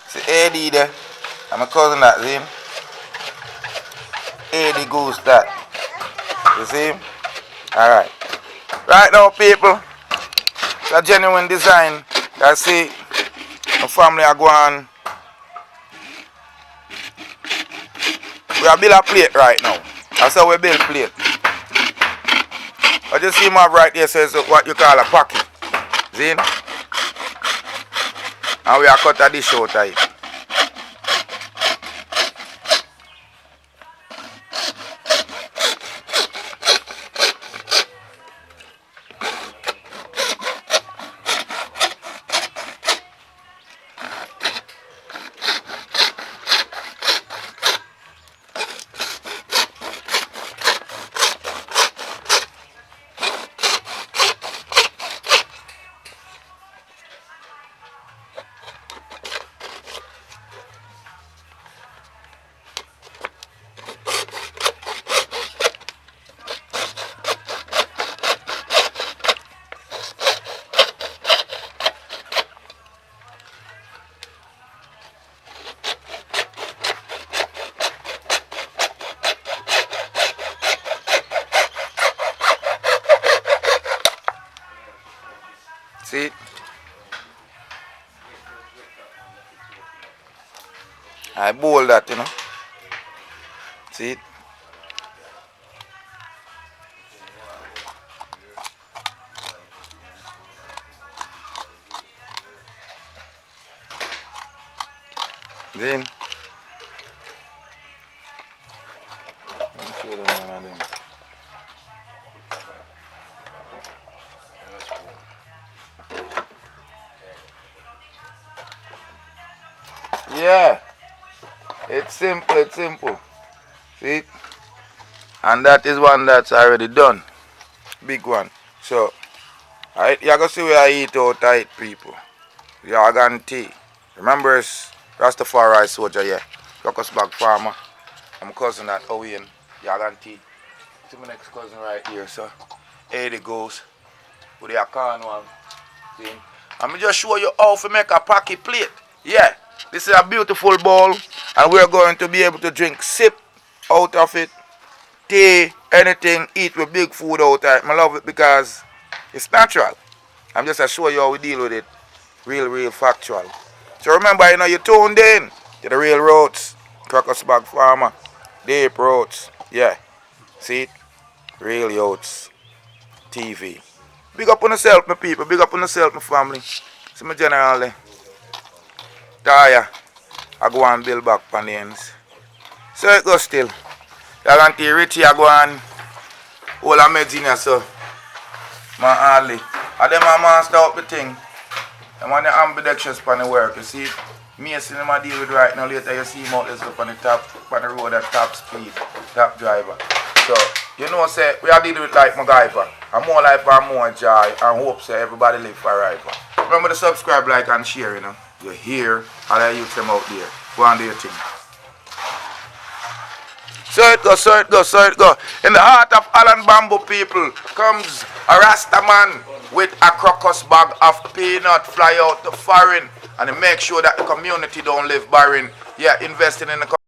See AD there. And my cousin that, see him? AD goose that. You see him? Alright. Right now, people, it's a genuine design. You see, my family are going. We are build a plate right now. That's how we build plate. What you see my right here says what you call a Packy. See? And we are cut a dish out of it. See? I boil that, you know. See it? Then yeah, it's simple, it's simple. See? And that is one that's already done. Big one. So, alright, you're going to see where I eat out tight, people. Yagan tea. Remember, it's Rastafari soldier, yeah. Crocus bag farmer. I'm cousin that Owen. Yagan tea. See my next cousin right here, so. Here it goes. With the can one. See? I'm going to just show you how to make a Packie plate. Yeah. This is a beautiful bowl, and we're going to be able to drink, sip out of it, tea, anything, eat with big food out of it. I love it because it's natural. I'm just to show you how we deal with it. Real factual. So remember, you know, you tuned in to the real roots. Crocus bag farmer. Deep roots. Yeah. See it? Real Youths TV. Big up on yourself, my people. Big up on yourself, my family. See my general. Taya, I go and build back on the ends. So it goes still. You can see Richie, I go and hold a meds in here, so. Man, hardly. And then I master up the thing. And when the ambidextrous on the work, you see, Mason I deal with right now, later you see him out up on the top, on the road at top speed, top driver. So, you know, say, we are dealing with like MacGyver. And more life and more joy, and hope say everybody live forever. Remember to subscribe, like, and share, you know. You hear all the youth them out there. Go and do your thing. So it goes, so it goes, so it goes. In the heart of Allen Bamboo people comes a Rasta man with a crocus bag of peanut, fly out to foreign, and make sure that the community don't live barren. Yeah, investing in the